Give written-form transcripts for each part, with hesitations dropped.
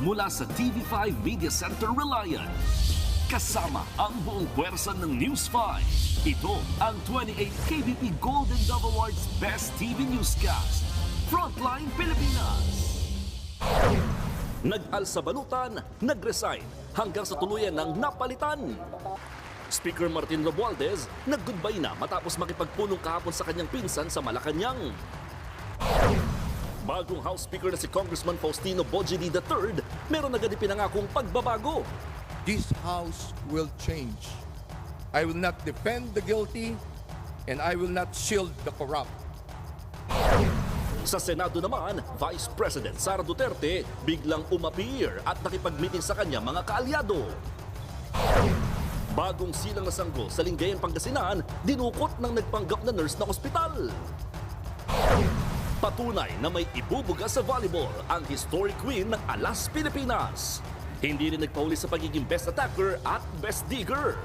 mula sa TV5 Media Center Reliant. Kasama ang buong pwersa ng News 5. Ito ang 28th KBP Golden Dove Awards Best TV Newscast. Frontline Pilipinas. Nag-alsa balutan, nag-resign, hanggang sa tuluyan ng napalitan. Speaker Martin Romualdez nag-goodbye na matapos makipagpunong kahapon sa kanyang pinsan sa Malacanang. Bagong House Speaker na si Congressman Faustino Boji D. III, meron agad ipinangakong pagbabago. This House will change. I will not defend the guilty and I will not shield the corrupt. Sa Senado naman, Vice President Sara Duterte biglang umappear at nakipag-meeting sa kanya mga kaalyado. Bagong silang na sanggol sa Lingayen, Pangasinan, dinukot ng nagpanggap na nurse ng ospital. Patunay na may ibubuga sa volleyball ang historic queen ng Alas, Pilipinas. Hindi rin nagpahuli sa pagiging best attacker at best digger.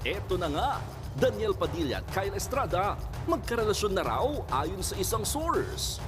Eto na nga. Daniel Padilla at Kyle Estrada magkarelasyon na raw ayon sa isang source.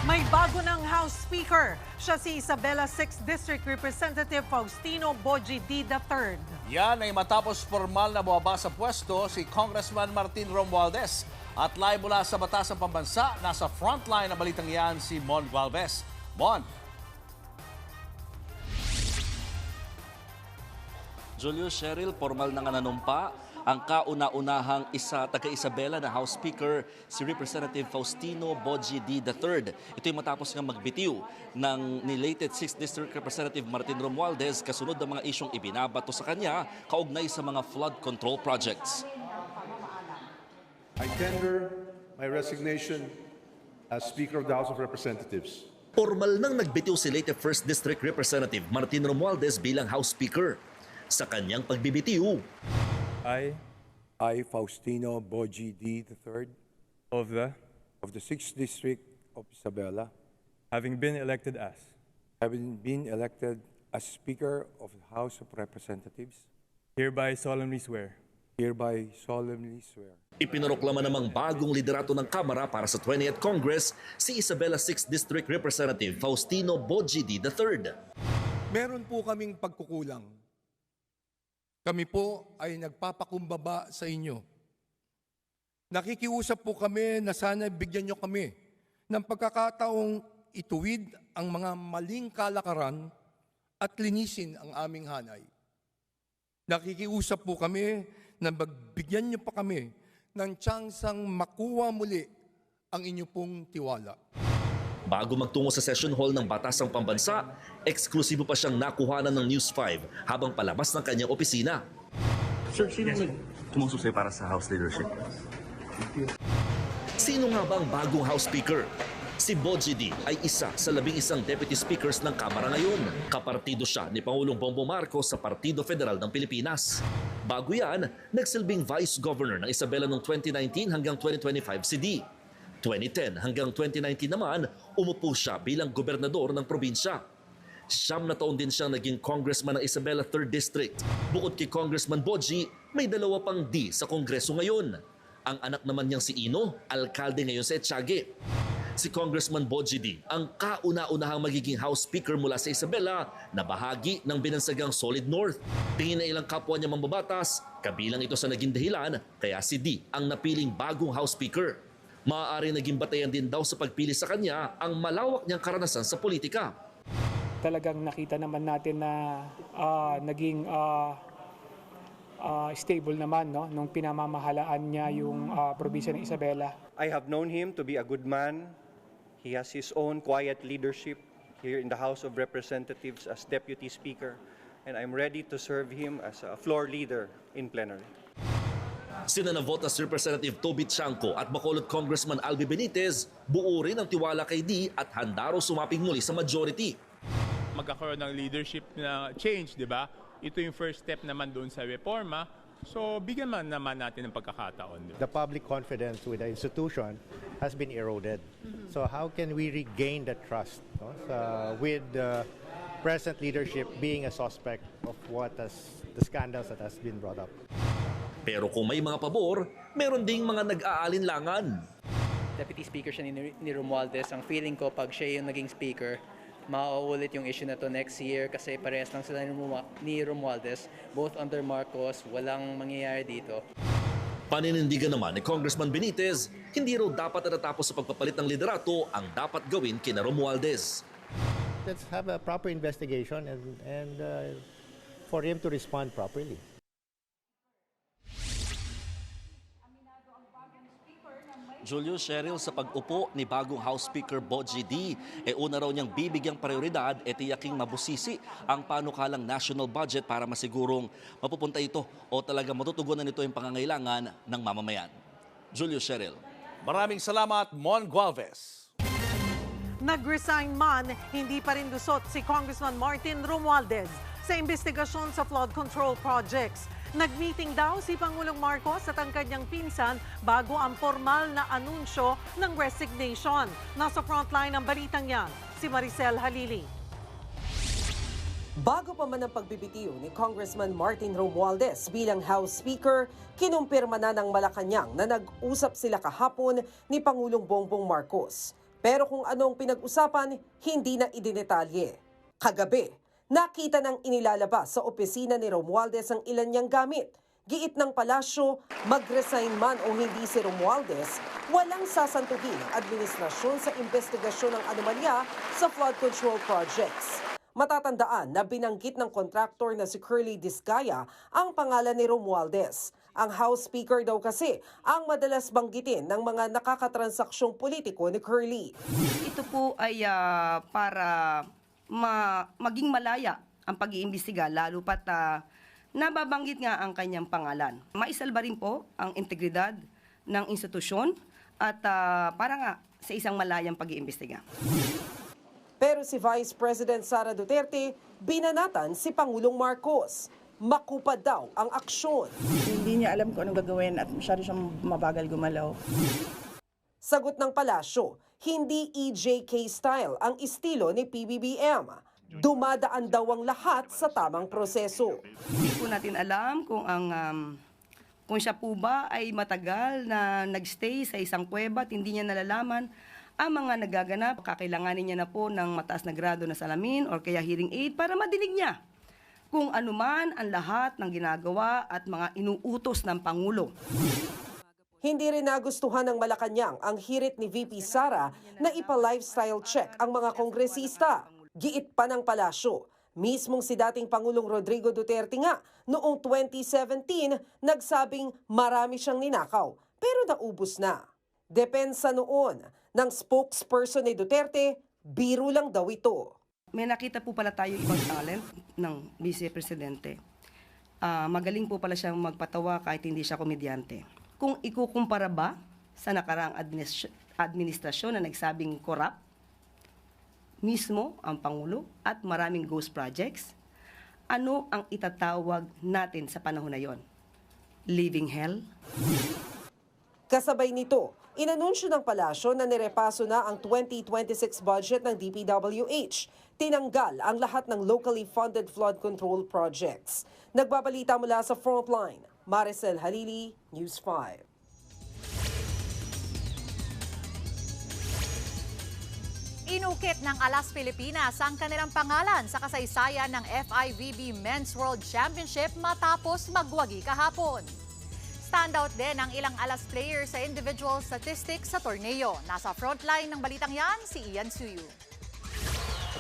May bago ng House Speaker. Siya si Isabela 6th District Representative Faustino Boji D. III. Yan ay matapos formal na bumaba sa pwesto si Congressman Martin Romualdez. At live mula sa Batasang Pambansa, nasa frontline na balitang yan si Mon Galvez. Mon. Julius, Cheryl, formal na nga nanumpa ang kauna-unahang taga-Isabela na House Speaker, si Representative Faustino Boji D. III. Ito'y matapos nga magbitiw ng nilated 6th District Representative Martin Romualdez kasunod ng mga isyong ibinabato sa kanya kaugnay sa mga flood control projects. I tender my resignation as Speaker of the House of Representatives. Formal nang nagbitiw si late 1st District Representative Martin Romualdez bilang House Speaker. Sa kanyang pagbibitiw, I, Faustino Boji D. III of of the 6th District of Isabela, having been elected as Speaker of the House of Representatives, hereby solemnly swear ipinoroklama namang bagong liderato ng Kamara para sa 20th Congress si Isabela 6th District Representative Faustino Boji D. III. meron po kaming pagkukulang. Kami po ay nagpapakumbaba sa inyo. Nakikiusap po kami na sana bigyan nyo kami ng pagkakataong ituwid ang mga maling kalakaran at linisin ang aming hanay. Nakikiusap po kami na magbigyan nyo pa kami ng tsansang makuha muli ang inyo pong tiwala. Bago magtungo sa session hall ng Batasang Pambansa, eksklusibo pa siyang nakuhanan ng News 5 habang palabas ng kanyang opisina. Sir, sino tumususi para sa House leadership? Sino nga ba ang bagong House Speaker? Si Boji D ay isa sa 11 Deputy Speakers ng Kamara ngayon. Kapartido siya ni Pangulong Bongbong Marcos sa Partido Federal ng Pilipinas. Bago yan, nagsilbing Vice Governor ng Isabela noong 2019 hanggang 2025 si D. 2010 hanggang 2019 naman, umupo siya bilang gobernador ng probinsya. 9 na taon din siyang naging congressman ng Isabela 3rd District. Bukod kay Congressman Boji, may 2 pang D sa Kongreso ngayon. Ang anak naman niyang si Ino, alkalde ngayon sa Etiague. Si Congressman Boji D ang kauna-unahang magiging House Speaker mula sa Isabela na bahagi ng binansagang Solid North. Tingin na ilang kapwa niya mambabatas, kabilang ito sa naging dahilan kaya si D ang napiling bagong House Speaker. Maaari naging batayan din daw sa pagpili sa kanya ang malawak niyang karanasan sa politika. Talagang nakita naman natin na naging stable naman nung pinamamahalaan niya yung probinsya ng Isabela. I have known him to be a good man. He has his own quiet leadership here in the House of Representatives as Deputy Speaker, and I'm ready to serve him as a floor leader in plenary. Sina na-vote as Representative Toby Tiangco at Bacolod Congressman Albi Benitez, buo rin ang tiwala kay D at handa raw sumaping muli sa majority. Magkakaroon ng leadership na change, di ba? Ito yung first step naman doon sa reforma. So, bigyan man naman natin ng pagkakataon. The public confidence with the institution has been eroded. So, how can we regain that trust with present leadership being a suspect of the scandals that has been brought up. Pero kung may mga pabor, meron ding mga nag-aalinlangan. Deputy Speaker siya ni Romualdez. Ang feeling ko pag siya yung naging Speaker, mauulit yung issue na to next year kasi parehas lang sila ni Romualdez. Both under Marcos, walang mangyayari dito. Paninindigan naman ni Congressman Benitez, hindi raw dapat natapos sa pagpapalit ng liderato ang dapat gawin kina Romualdez. Let's have a proper investigation and for him to respond properly. Julius, Cheryl, sa pag-upo ni bagong House Speaker Boji D, una raw niyang bibigyang prioridad tiyaking mabusisi ang panukalang national budget para masigurong mapupunta ito o talaga matutugunan nito yung pangangailangan ng mamamayan. Julius, Cheryl. Maraming salamat, Mon Gualvez. Nag-resign man, hindi pa rin lusot si Congressman Martin Romualdez sa investigasyon sa flood control projects. Nag-meeting daw si Pangulong Marcos at ang kanyang pinsan bago ang formal na anunsyo ng resignation. Nasa frontline ng balitang yan, si Maricel Halili. Bago pa man ang pagbibitiw ni Congressman Martin Romualdez bilang House Speaker, kinumpirma na ng Malacanang na nag-usap sila kahapon ni Pangulong Bongbong Marcos. Pero kung anong pinag-usapan, hindi na idinetalye. Kagabi, nakita nang inilalabas sa opisina ni Romualdez ang ilan niyang gamit. Giit ng palasyo, mag-resign man o hindi si Romualdez, walang sasantuhin ang administrasyon sa investigasyon ng anomalya sa flood control projects. Matatandaan na binanggit ng kontraktor na si Curly Discaya ang pangalan ni Romualdez. Ang House Speaker daw kasi ang madalas banggitin ng mga nakakatransaksyon politiko ni Curly. Ito po ay para maging malaya ang pag-iimbestiga lalo pat nababanggit nga ang kanyang pangalan. Maisalba rin po ang integridad ng institusyon at para nga sa isang malayang pag-iimbestiga. Pero si Vice President Sara Duterte, binanatan si Pangulong Marcos. Makupad daw ang aksyon. Hindi niya alam kung anong gagawin at masyado siyang mabagal gumalaw. Sagot ng palasyo, hindi EJK style ang estilo ni PBBM. Dumadaan daw ang lahat sa tamang proseso. Hindi po natin alam kung siya po ba ay matagal na nagstay sa isang kuweba at hindi niya nalalaman ang mga nagaganap. Kakailanganin niya na po ng mataas na grado na salamin or kaya hearing aid para madinig niya kung anuman ang lahat ng ginagawa at mga inuutos ng Pangulo. Hindi rin nagustuhan ng Malacanang ang hirit ni VP Sara na ipa-lifestyle check ang mga kongresista. Giit pa ng palasyo, mismong si dating Pangulong Rodrigo Duterte nga noong 2017 nagsabing marami siyang ninakaw pero naubos na. Depensa noon ng spokesperson ni Duterte, biro lang daw ito. May nakita po pala tayo ibang talent ng Vice Presidente. Magaling po pala siyang magpatawa kahit hindi siya komedyante. Kung ikukumpara ba sa nakaraang administrasyon na nagsabing corrupt, mismo ang Pangulo at maraming ghost projects, ano ang itatawag natin sa panahon na yon? Living hell? Kasabay nito, inanunsyo ng palasyo na nirepaso na ang 2026 budget ng DPWH. Tinanggal ang lahat ng locally funded flood control projects. Nagbabalita mula sa Frontline, Maricel Halili, News 5. Inukit ng Alas Pilipinas ang kanilang pangalan sa kasaysayan ng FIVB Men's World Championship matapos magwagi kahapon. Standout din ang ilang Alas players sa individual statistics sa torneo. Nasa frontline ng balitang yan, si Ian Suyu.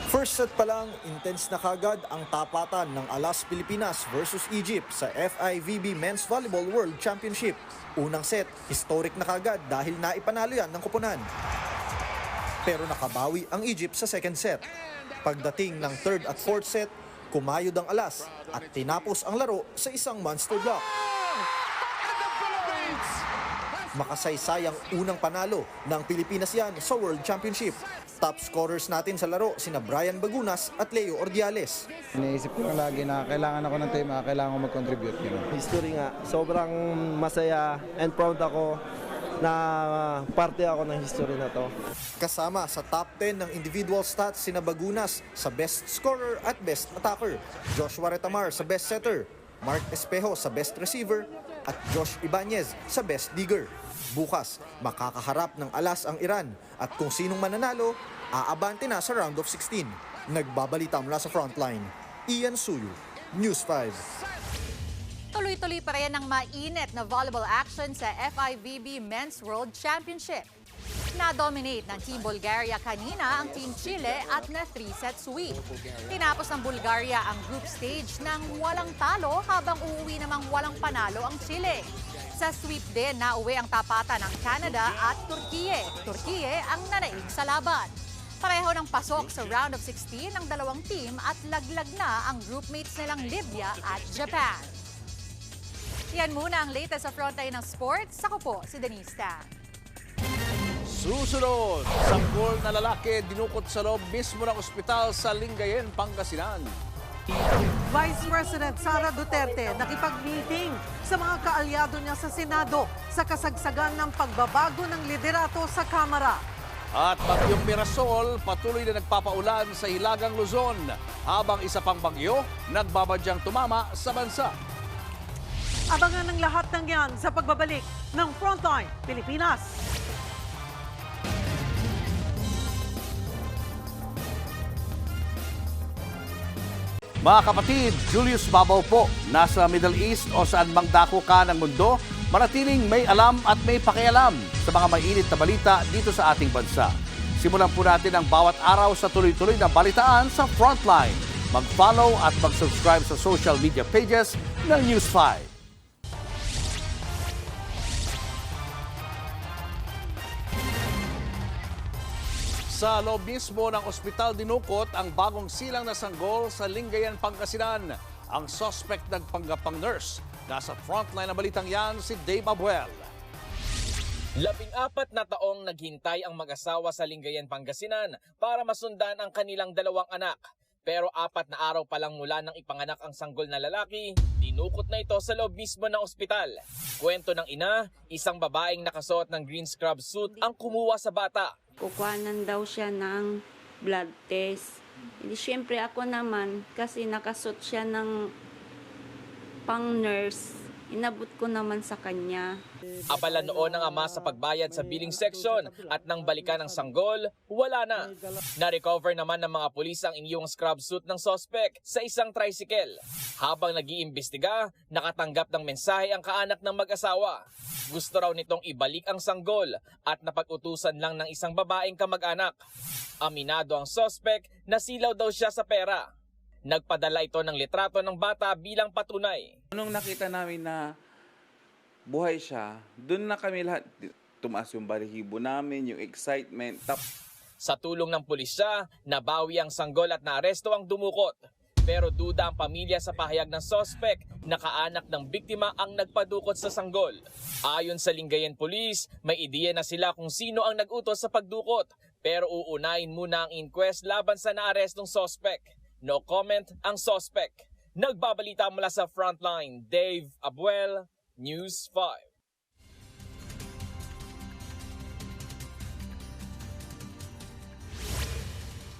First set pa lang, intense na kagad ang tapatan ng Alas Pilipinas versus Egypt sa FIVB Men's Volleyball World Championship. Unang set, historic na kagad dahil naipanalo yan ng koponan. Pero nakabawi ang Egypt sa second set. Pagdating ng third at fourth set, kumayod ang Alas at tinapos ang laro sa isang monster block. Makasaysayang unang panalo ng Pilipinas yan sa World Championship. Top scorers natin sa laro sina Brian Bagunas at Leo Ordiales. Iniisip ko lagi na kailangan ako ng team, kailangan ko mag-contribute. History nga, sobrang masaya and proud ako na parte ako ng history na to. Kasama sa top 10 ng individual stats sina Bagunas sa best scorer at best attacker, Joshua Retamar sa best setter, Mark Espejo sa best receiver, at Josh Ibanez sa best digger. Bukas, makakaharap ng alas ang Iran at kung sinong mananalo, aabante na sa round of 16. Nagbabalita mula sa frontline, Ian Suyu, News 5. Tuloy-tuloy pa rin ang mainit na volleyball action sa FIVB Men's World Championship. Na-dominate ng Team Bulgaria kanina ang Team Chile at na 3-set sweep. Tinapos ng Bulgaria ang group stage ng walang talo habang uuwi namang walang panalo ang Chile. Sa sweep din, nauwi ang tapatan ng Canada at Turkiye. Turkiye ang nanaig sa laban. Pareho ng pasok sa round of 16 ng dalawang team at laglag na ang groupmates nilang Libya at Japan. Yan muna ang latest sa frontline ng sports. Ako po si Denise Tan. Susunod, sanggol na lalaki dinukot sa loob mismo ng ospital sa Lingayen, Pangasinan. Vice President Sara Duterte nakipag-meeting sa mga kaalyado niya sa Senado sa kasagsagan ng pagbabago ng liderato sa Kamara. At bagyong Mirasol patuloy na nagpapaulan sa Hilagang Luzon habang isa pang bagyo nagbabadyang tumama sa bansa. Abangan ng lahat ng yan sa pagbabalik ng Frontline Pilipinas. Mga kapatid, Julius Babaw po, nasa Middle East o saan mang dako ka ng mundo, manatiling may alam at may pakialam sa mga mainit na balita dito sa ating bansa. Simulan po natin ang bawat araw sa tuloy-tuloy na balitaan sa Frontline. Mag-follow at mag-subscribe sa social media pages ng News 5. Sa loob mismo ng ospital dinukot ang bagong silang na sanggol sa Lingayen, Pangasinan. Ang suspect nagpanggapang nurse. Nasa frontline ng balitang yan si Dave Abuel. 14 na taong naghintay ang mag-asawa sa Lingayen, Pangasinan para masundan ang kanilang dalawang anak. Pero 4 na araw pa lang mula nang ipanganak ang sanggol na lalaki, dinukot na ito sa loob mismo ng ospital. Kwento ng ina, isang babaeng nakasuot ng green scrub suit ang kumuha sa bata. Kukuhanan daw siya ng blood test. Hindi, syempre ako naman, kasi nakasuot siya ng pang-nurse, inabot ko naman sa kanya. Abala noon ang ama sa pagbayad sa billing section at nang balikan ng sanggol, wala na. Na-recover naman ng mga pulis ang inyong scrub suit ng suspect sa isang tricycle. Habang nag-iimbestiga, nakatanggap ng mensahe ang kaanak ng mag-asawa. Gusto raw nitong ibalik ang sanggol at napag-utusan lang ng isang babaeng kamag-anak. Aminado ang suspect na silaw daw siya sa pera. Nagpadala ito ng litrato ng bata bilang patunay. Nung nakita namin na buhay siya, doon na kami lahat, tumaas yung balahibo namin, yung excitement. Sa tulong ng pulisya, nabawi ang sanggol at naaresto ang dumukot. Pero duda ang pamilya sa pahayag ng suspect na kaanak ng biktima ang nagpadukot sa sanggol. Ayon sa Lingayen Police, may ideya na sila kung sino ang nag-utos sa pagdukot. Pero uunahin muna ang inquest laban sa naarestong suspect. No comment ang suspect. Nagbabalita mula sa Frontline, Dave Abuel, News 5.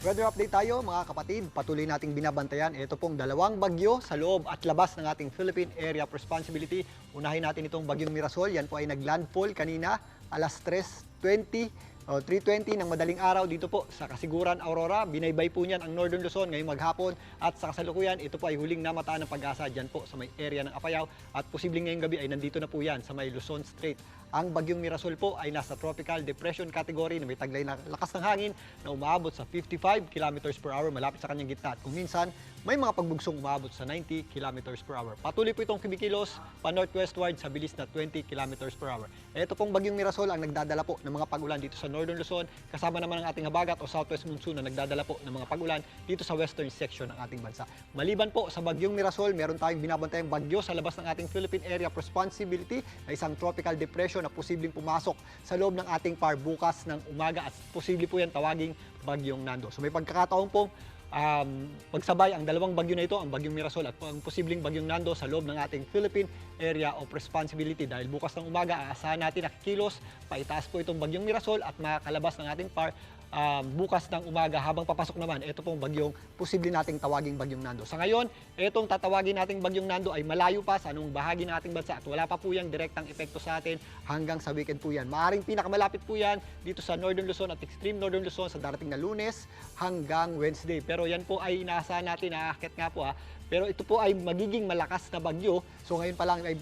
Weather update tayo mga kapatid. Patuloy nating binabantayan. Ito pong dalawang bagyo sa loob at labas ng ating Philippine Area of Responsibility. Unahin natin itong bagyong Mirasol. Yan po ay naglandfall kanina alas 3:20 o 3:20 ng madaling araw dito po sa Kasiguran, Aurora. Binaybay po niyan ang Northern Luzon ngayong maghapon at sa kasalukuyan ito po ay huling namataan ng Pag-asa dyan po sa may area ng Apayao at posibleng ngayong gabi ay nandito na po yan sa may Luzon Strait. Ang bagyong Mirasol po ay nasa tropical depression category na may taglay na lakas ng hangin na umaabot sa 55 km per hour malapit sa kanyang gitna at kung minsan may mga pagbugsong umaabot sa 90 km per hour. Patuloy po itong kumikilos pa northwestward sa bilis na 20 km per hour. Ito pong bagyong Mirasol ang nagdadala po ng mga pag-ulan dito sa Northern Luzon kasama naman ang ating habagat o southwest monsoon na nagdadala po ng mga pag-ulan dito sa western section ng ating bansa. Maliban po sa bagyong Mirasol, meron tayong binabantayang bagyo sa labas ng ating Philippine Area of Responsibility na isang tropical depression na posibleng pumasok sa loob ng ating par bukas ng umaga at posible po yan tawaging bagyong Nando. So may pagkakataon pong pagsabay ang dalawang bagyo na ito, ang bagyong Mirasol at ang posibleng bagyong Nando sa loob ng ating Philippine Area of Responsibility. Dahil bukas ng umaga, aasahan natin na kilos, paitaas po itong bagyong Mirasol at makakalabas ng ating PAR bukas ng umaga. Habang papasok naman, ito pong bagyong posible nating tawaging bagyong Nando. Sa ngayon, itong tatawagin nating bagyong Nando ay malayo pa sa anong bahagi ng ating bansa at wala pa po yung direktang epekto sa atin hanggang sa weekend po yan. Maaring pinakamalapit po yan dito sa Northern Luzon at extreme Northern Luzon sa darating na Lunes hanggang Wednesday. Pero yan po ay inaasahan natin, naaakit nga po Pero ito po ay magiging malakas na bagyo. So ngayon pa lang ay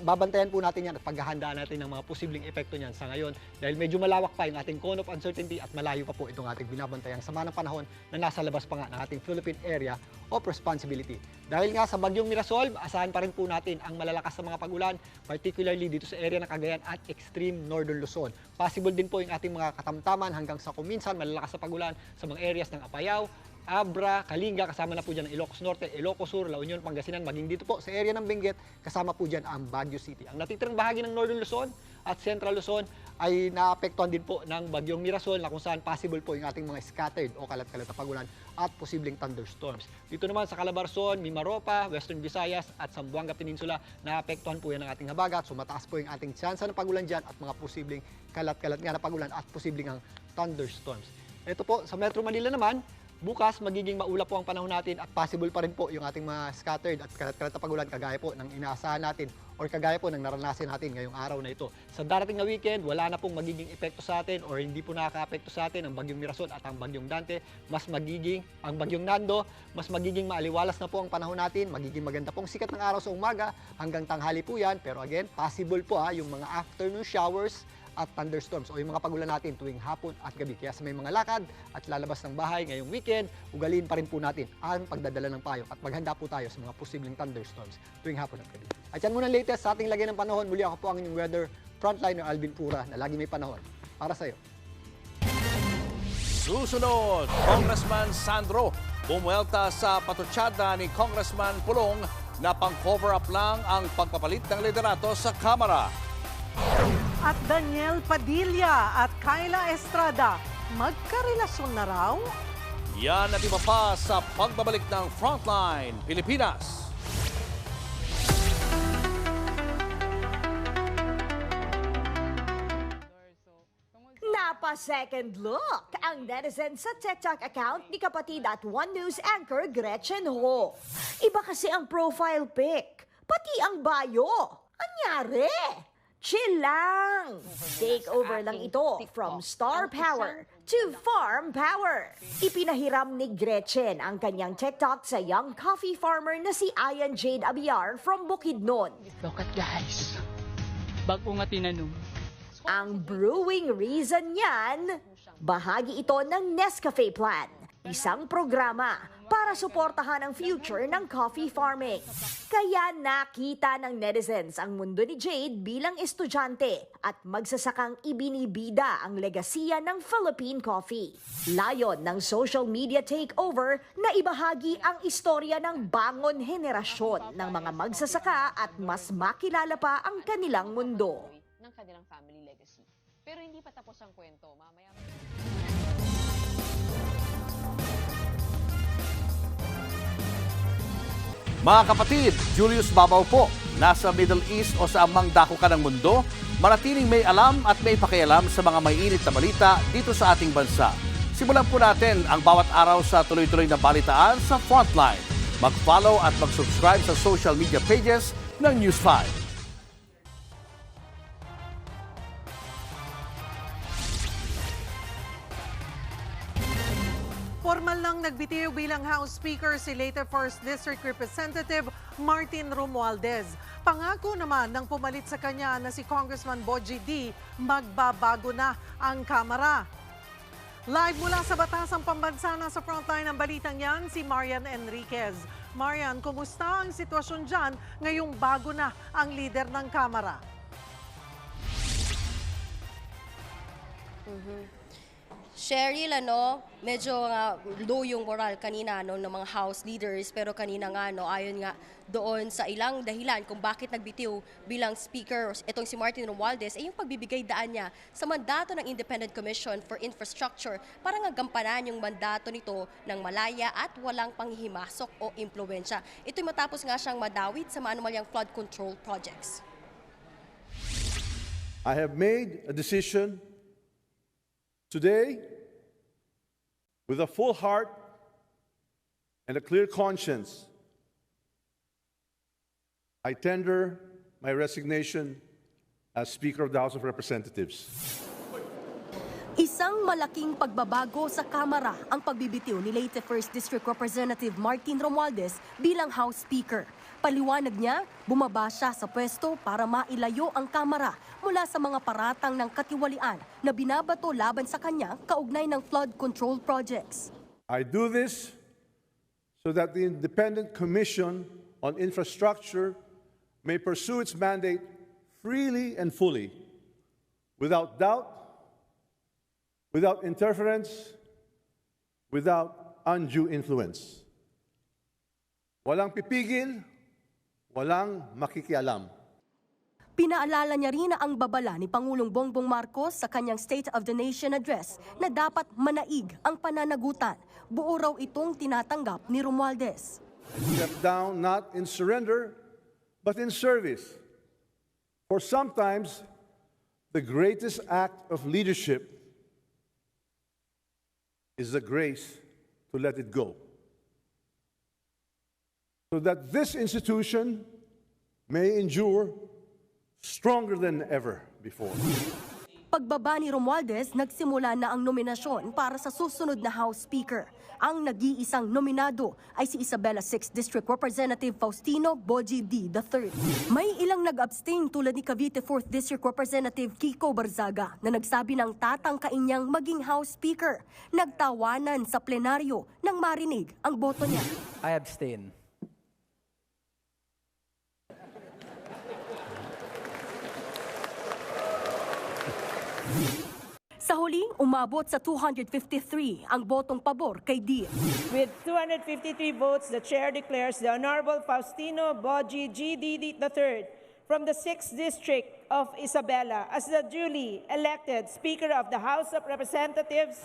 babantayan po natin yan at paghahandaan natin ng mga posibleng epekto niyan sa ngayon dahil medyo malawak pa yung ating cone of uncertainty at malayo pa po itong ating binabantayang sama ng panahon na nasa labas pa nga ng ating Philippine Area of Responsibility. Dahil nga sa bagyong Mirasol, asahan pa rin po natin ang malalakas na mga pag-ulan, particularly dito sa area ng Cagayan at extreme Northern Luzon. Possible din po yung ating mga katamtaman hanggang sa kuminsan malalakas na pag-ulan sa mga areas ng Apayao, Abra, Kalinga, kasama na po dyan ang Ilocos Norte, Ilocos Sur, La Union, Pangasinan, maging dito po sa area ng Benguet, kasama po dyan ang Baguio City. Ang natitirang bahagi ng Northern Luzon at Central Luzon ay naapektuhan din po ng bagyong Mirasol na kung saan possible po yung ating mga scattered o kalat-kalat na pag-ulan at posibleng thunderstorms. Dito naman sa Calabarzon, Mimaropa, Western Visayas at Zamboanga Peninsula, naapektuhan po yan ng ating habagat. So mataas po yung ating tsansa ng pag-ulan dyan at mga posibleng kalat-kalat nga na pag-ulan at posibleng ang thunderstorms. Ito po, sa Metro Manila naman, bukas magiging maulap po ang panahon natin at possible pa rin po yung ating mga scattered at kalat-kalat na pag-ulan kagaya po ng inaasahan natin or kagaya po ng naranasan natin ngayong araw na ito. Sa darating na weekend, wala na pong magiging epekto sa atin or hindi po nakaka-apekto sa atin ang bagyong Mirasol at ang bagyong Dante. Ang bagyong Nando, mas magiging maaliwalas na po ang panahon natin, magiging maganda pong sikat ng araw sa umaga hanggang tanghali po yan. Pero again, possible po yung mga afternoon showers at thunderstorms o yung mga pagulan natin tuwing hapon at gabi. Kaya sa may mga lakad at lalabas ng bahay ngayong weekend, ugaliin pa rin po natin ang pagdadala ng payong at maghanda po tayo sa mga posibleng thunderstorms tuwing hapon at gabi. At yan muna ang latest sa ating lagay ng panahon. Muli ako po ang inyong weather frontliner Alvin Pura na lagi may panahon para sa iyo. Susunod, Congressman Sandro bumuelta sa patutsada ni Congressman Pulong na pang-cover up lang ang pagpapalit ng liderato sa Kamara. At Daniel Padilla at Kyla Estrada, magkarelasyon na raw? Yan at iba pa sa pagbabalik ng Frontline Pilipinas. Napa-second look ang netizen sa TikTok account ni kapatid at One News anchor Gretchen Ho. Iba kasi ang profile pic, pati ang bio. Anyari? Chill lang! Takeover lang ito from star power to farm power. Ipinahiram ni Gretchen ang kanyang TikTok sa young coffee farmer na si Ayan Jade Abiar from Bukidnon. Look at guys, bago nga tinanong. Ang brewing reason niyan, bahagi ito ng Nescafe Plan, isang programa para suportahan ang future ng coffee farming. Kaya nakita ng netizens ang mundo ni Jade bilang estudyante at magsasakang ibinibida ang legasiya ng Philippine coffee. Layon ng social media takeover na ibahagi ang istorya ng bangon henerasyon ng mga magsasaka at mas makilala pa ang kanilang mundo. Ng kanilang family legacy. Pero hindi pa tapos ang kwento. Mamaya... Mga kapatid, Julius Babaw po, nasa Middle East o sa amang dako ka ng mundo, manatiling may alam at may pakialam sa mga mainit na balita dito sa ating bansa. Simulan po natin ang bawat araw sa tuloy-tuloy na balitaan sa Frontline. Mag-follow at mag-subscribe sa social media pages ng News 5. Formal lang nagbitiw bilang House Speaker si later 1st District Representative Martin Romualdez. Pangako naman ng pumalit sa kanya na si Congressman Boji D, magbabago na ang Kamara. Live mula sa Batasang Pambansa na sa frontline ng balitang yan, si Marian Enriquez. Marian, kumusta ang sitwasyon dyan ngayong bago na ang leader ng Kamara? Cheryl, medyo low yung moral kanina ng mga House leaders, pero kanina nga ayon nga doon sa ilang dahilan kung bakit nagbitiw bilang Speaker itong si Martin Romualdez ay yung pagbibigay daan niya sa mandato ng Independent Commission for Infrastructure para nga gampanan yung mandato nito ng malaya at walang panghihimasok o impluwensya. Ito'y matapos nga siyang madawit sa maanumalyang flood control projects. I have made a decision today, with a full heart and a clear conscience, I tender my resignation as Speaker of the House of Representatives. Isang malaking pagbabago sa Kamara ang pagbibitiw ni late 1st District Representative Martin Romualdez bilang House Speaker. Paliwanag niya, bumaba siya sa pwesto para mailayo ang Kamara mula sa mga paratang ng katiwalian na binabato laban sa kanya kaugnay ng flood control projects. I do this so that the Independent Commission on Infrastructure may pursue its mandate freely and fully, without doubt, without interference, without undue influence. Walang pipigil, walang makikialam. Pinaalala niya rin na ang babala ni Pangulong Bongbong Marcos sa kanyang State of the Nation address na dapat manaig ang pananagutan. Buo raw itong tinatanggap ni Romualdez. Step down not in surrender, but in service. For sometimes, the greatest act of leadership is the grace to let it go, so that this institution may endure stronger than ever before. Pagbaba ni Romualdez, nagsimula na ang nominasyon para sa susunod na House Speaker. Ang nag-iisang nominado ay si Isabela 6th District Representative Faustino Boji D. III. May ilang nag-abstain tulad ni Cavite 4th District Representative Kiko Barzaga na nagsabi ng tatangkain niyang maging House Speaker. Nagtawanan sa plenaryo nang marinig ang boto niya. I abstain. Sa huli, umabot sa 253 ang botong pabor kay D. With 253 votes, the Chair declares the Honorable Faustino Boji G.D. III from the 6th District of Isabela as the duly elected Speaker of the House of Representatives.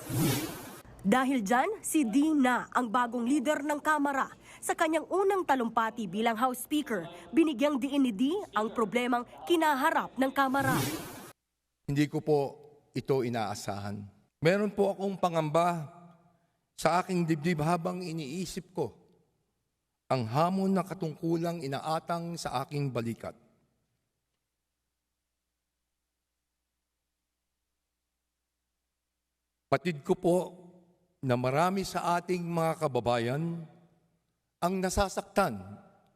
Dahil dyan, si D na ang bagong leader ng Kamara. Sa kanyang unang talumpati bilang House Speaker, binigyang diin ni D ang problemang kinaharap ng Kamara. Hindi ko po ito inaasahan. Meron po akong pangamba sa aking dibdib habang iniisip ko ang hamon na katungkulang inaatang sa aking balikat. Patid ko po na marami sa ating mga kababayan ang nasasaktan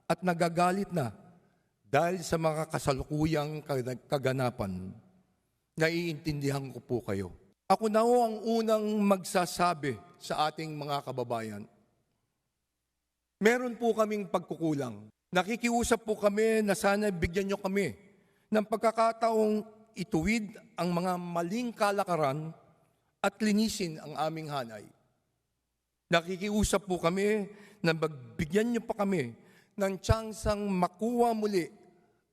at nagagalit na dahil sa mga kasalukuyang kaganapan. Naiintindihan ko po kayo. Ako na ho ang unang magsasabi sa ating mga kababayan. Meron po kaming pagkukulang. Nakikiusap po kami na sana bigyan nyo kami ng pagkakataong ituwid ang mga maling kalakaran at linisin ang aming hanay. Nakikiusap po kami na magbigyan nyo pa kami ng tsansang makuha muli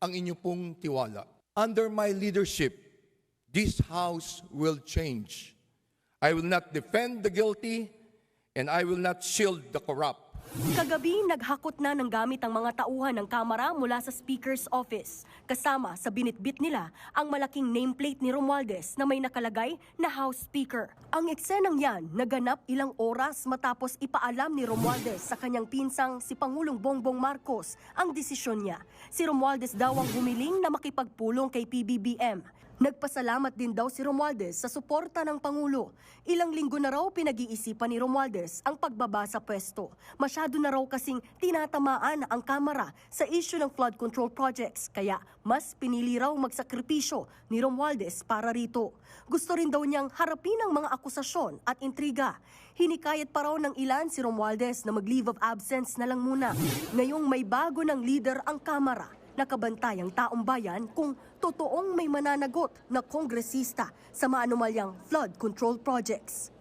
ang inyo pong tiwala. Under my leadership, this house will change. I will not defend the guilty and I will not shield the corrupt. Kagabi, naghakot na ng gamit ang mga tauhan ng Kamara mula sa Speaker's office. Kasama sa binitbit nila ang malaking nameplate ni Romualdez na may nakalagay na House Speaker. Ang eksenang yan naganap ilang oras matapos ipaalam ni Romualdez sa kanyang pinsang si Pangulong Bongbong Marcos ang desisyon niya. Si Romualdez daw ang humiling na makipagpulong kay PBBM. Nagpasalamat din daw si Romualdez sa suporta ng Pangulo. Ilang linggo na raw pinag-iisipan ni Romualdez ang pagbaba sa pwesto. Masyado na raw kasing tinatamaan ang Kamara sa issue ng flood control projects. Kaya mas pinili raw magsakripisyo ni Romualdez para rito. Gusto rin daw niyang harapin ang mga akusasyon at intriga. Hinikayat pa raw ng ilan si Romualdez na mag-leave of absence na lang muna. Ngayong may bago ng leader ang Kamara, nakabantay ang taong bayan kung totoong may mananagot na kongresista sa maanumalyang flood control projects.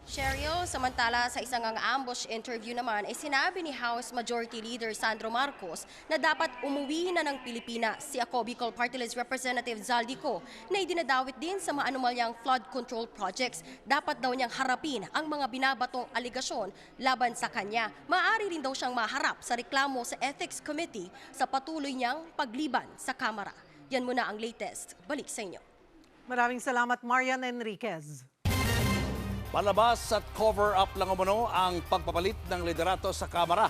Sheryl, samantala sa isang ambush interview naman ay sinabi ni House Majority Leader Sandro Marcos na dapat umuwi na ng Pilipinas si ako Bicol Party List Representative Zaldico na idinadawit din sa maanumalyang flood control projects. Dapat daw niyang harapin ang mga binabatong aligasyon laban sa kanya. Maaari rin daw siyang maharap sa reklamo sa Ethics Committee sa patuloy niyang pagliban sa Kamara. Yan muna ang latest. Balik sa inyo. Maraming salamat, Marian Enriquez. Palabas at cover-up lang umano ang pagpapalit ng liderato sa Kamara.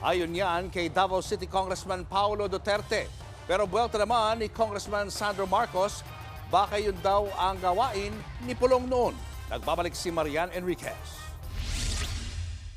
Ayon yan kay Davao City Congressman Paulo Duterte. Pero buwelta naman ni Congressman Sandro Marcos, baka yun daw ang gawain ni Pulong noon. Nagbabalik si Marian Enriquez.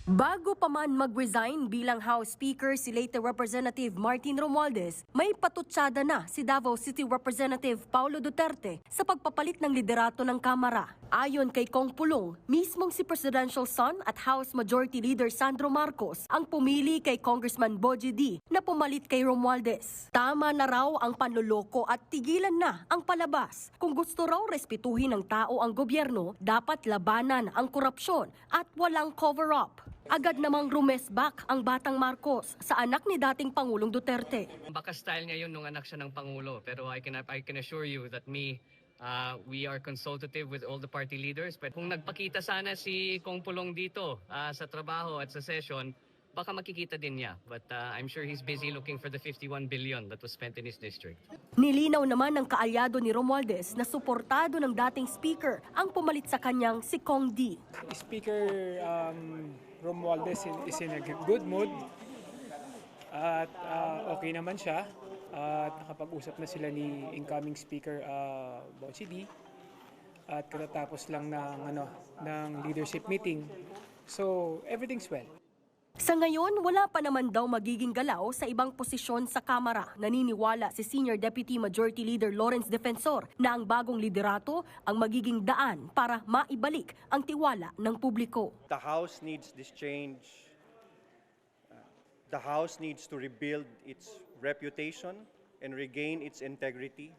Bago pa man mag-resign bilang House Speaker si late Representative Martin Romualdez, may patutsada na si Davao City Representative Paulo Duterte sa pagpapalit ng liderato ng Kamara. Ayon kay Kong Pulong, mismong si Presidential Son at House Majority Leader Sandro Marcos ang pumili kay Congressman Bogie D na pumalit kay Romualdez. Tama na raw ang panloloko at tigilan na ang palabas. Kung gusto raw respetuhin ng tao ang gobyerno, dapat labanan ang korupsyon at walang cover-up. Agad namang rumesback ang batang Marcos sa anak ni dating Pangulong Duterte. Baka style niya yun nung anak siya ng Pangulo, pero I can assure you that we are consultative with all the party leaders. But kung nagpakita sana si Kong Pulong dito sa trabaho at sa session, baka makikita din niya. But I'm sure he's busy looking for the 51 billion that was spent in his district. Nilinaw naman ng kaalyado ni Romualdez na suportado ng dating speaker ang pumalit sa kanyang si Kong D. Speaker Romualdez is in a good mood at okay naman siya at nakapag-usap na sila ni incoming Speaker Bogie D at katatapos lang ng leadership meeting. So everything's well. Sa ngayon, wala pa naman daw magiging galaw sa ibang posisyon sa Kamara. Naniniwala si Senior Deputy Majority Leader Lawrence Defensor na ang bagong liderato ang magiging daan para maibalik ang tiwala ng publiko. The House needs this change. The House needs to rebuild its reputation and regain its integrity.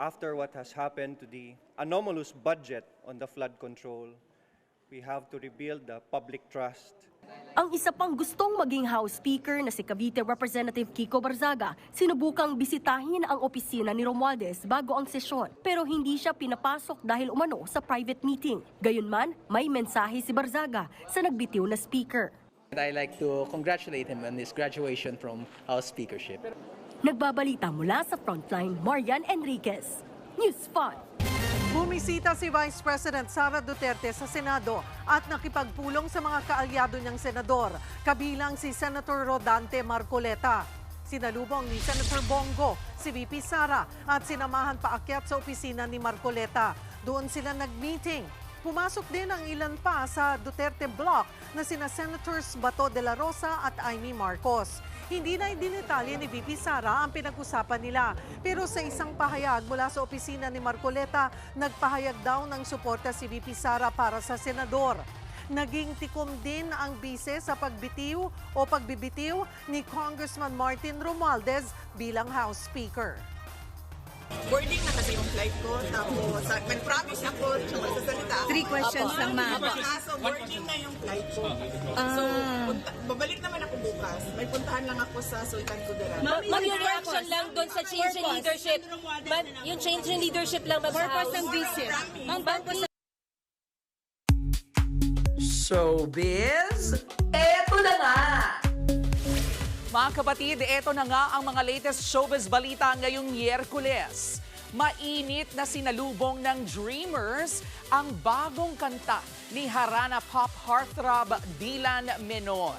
After what has happened to the anomalous budget on the flood control, we have to rebuild the public trust. Ang isa pang gustong maging House Speaker na si Cavite Representative Kiko Barzaga, sinubukang bisitahin ang opisina ni Romualdez bago ang sesyon pero hindi siya pinapasok dahil umano sa private meeting. Gayunman, may mensahe si Barzaga sa nagbitiw na speaker. I'd like to congratulate him on his graduation from House Speakership. Nagbabalita mula sa Frontline, Marian Enriquez, News 5. Bumisita si Vice President Sara Duterte sa Senado at nakipagpulong sa mga kaalyado niyang senador, kabilang si Senator Rodante Marcoleta. Sinalubong ni Senator Bongo, si VP Sara at sinamahan paakyat sa opisina ni Marcoleta. Doon sila nag-meeting. Pumasok din ang ilan pa sa Duterte Block na sina Senators Bato de la Rosa at Amy Marcos. Hindi na idinetalye ni VP Sara ang pinag-usapan nila. Pero sa isang pahayag mula sa opisina ni Marcoleta, nagpahayag daw ng suporta si VP Sara para sa senador. Naging tikom din ang bise sa pagbitiw o pagbibitiw ni Congressman Martin Romualdez bilang House Speaker. Boarding na kasi yung flight ko, tapos nag-promise ako sa magsasalita. 3 questions lang, ma'am. So, boarding na yung flight ko. So, babalik naman ako bukas. May puntahan lang ako sa Sultan Kudarat. Ma'am, yung reaction lang doon sa change in leadership. Ma'am, yung change in leadership lang ba sa House? Purpose ng visit. Ma'am, purpose Showbiz, eto na nga! Mga kapatid, eto na nga ang mga latest showbiz balita ngayong Miyerkules. Mainit na sinalubong ng Dreamers ang bagong kanta ni Harana pop heartthrob Dylan Menor.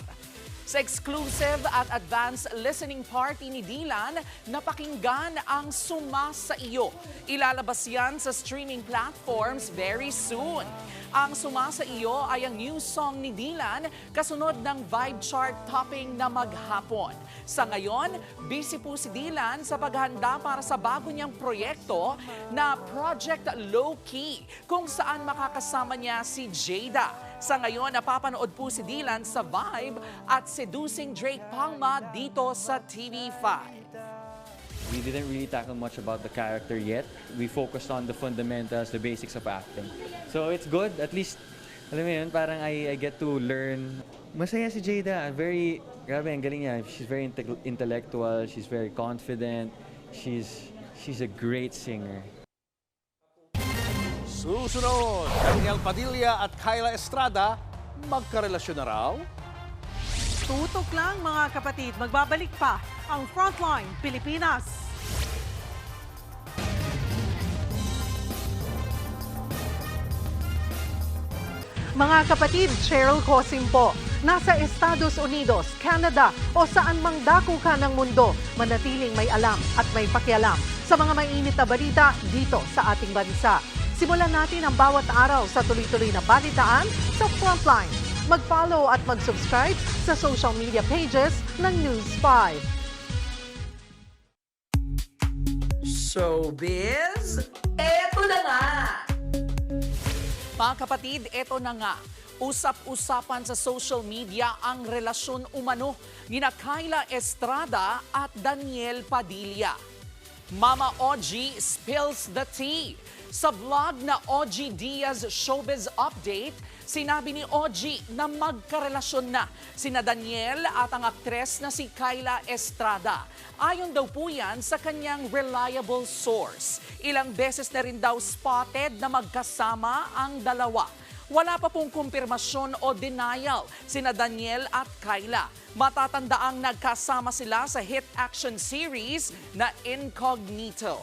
Sa exclusive at advanced listening party ni Dylan, napakinggan ang Suma sa Iyo. Ilalabas yan sa streaming platforms very soon. Ang Suma sa Iyo ay ang new song ni Dylan kasunod ng Vibe Chart topping na maghapon. Sa ngayon, busy po si Dylan sa paghanda para sa bago niyang proyekto na Project Low Key kung saan makakasama niya si Jada. Sa ngayon, napapanood po si Dylan sa Vibe at Seducing Drake Palma dito sa TV5. We didn't really tackle much about the character yet. We focused on the fundamentals, the basics of acting. So it's good, at least, alam mo yun, parang I get to learn. Masaya si Jada, grabe, ang galing niya. She's very intellectual, she's very confident, she's a great singer. Susunod, Daniel Padilla at Kyla Estrada, magkarelasyon na raw? Tutok lang mga kapatid, magbabalik pa ang Frontline Pilipinas. Mga kapatid, Cheryl Cosim po. Nasa Estados Unidos, Canada o saan mang dako ka ng mundo, manatiling may alam at may pakialam sa mga mainit na balita dito sa ating bansa. Simulan natin ang bawat araw sa tuloy-tuloy na balitaan sa Frontline. Mag-follow at mag-subscribe sa social media pages ng News 5. Showbiz, eto na nga! Mga kapatid, eto na nga. Usap-usapan sa social media ang relasyon umano ni Kyla Estrada at Daniel Padilla. Mama OG spills the tea. Sa vlog na OG Diaz Showbiz Update, sinabi ni OG na magkarelasyon na sina Daniel at ang aktres na si Kyla Estrada. Ayon daw po yan sa kanyang reliable source. Ilang beses na rin daw spotted na magkasama ang dalawa. Wala pa pong kumpirmasyon o denial sina Daniel at Kyla. Matatandaang nagkasama sila sa hit action series na Incognito.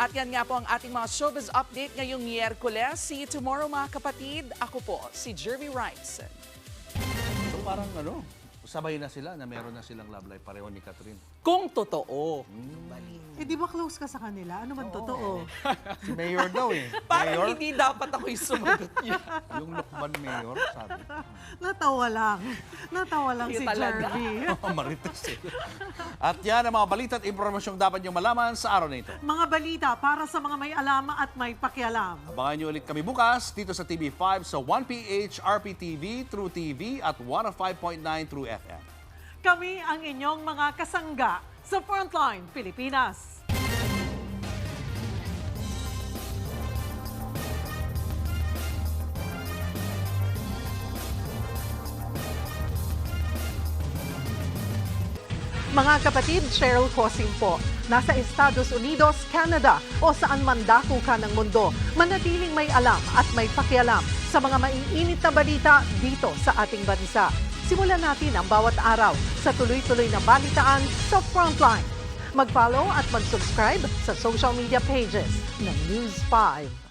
At yan nga po ang ating mga showbiz update ngayong Miyerkules. See you tomorrow mga kapatid. Ako po, si Jervy Wrights. So parang sabay na sila na meron na silang love life pareho ni Catherine. Kung totoo. Eh di ba close ka sa kanila? Ano man totoo? Si Mayor daw eh. Parang hindi dapat ako yung sumagot niya. Yung Lukban Mayor, sabi. Natawa lang. Natawa lang si Jervy. Marites eh. At yan ang mga balita at impormasyong dapat nyo malaman sa araw na ito. Mga balita para sa mga may alam at may pakialam. Abangan nyo ulit kami bukas dito sa TV5 sa 1PH, RPTV, True TV at 105.9 True FM. Kami ang inyong mga kasangga sa Frontline Pilipinas. Mga kapatid, Cheryl Cosim po. Nasa Estados Unidos, Canada o saan man dako ka ng mundo, manatiling may alam at may pakialam sa mga maiinit na balita dito sa ating bansa. Simulan natin ang bawat araw sa tuloy-tuloy na balitaan sa Frontline. Mag-follow at mag-subscribe sa social media pages ng News 5.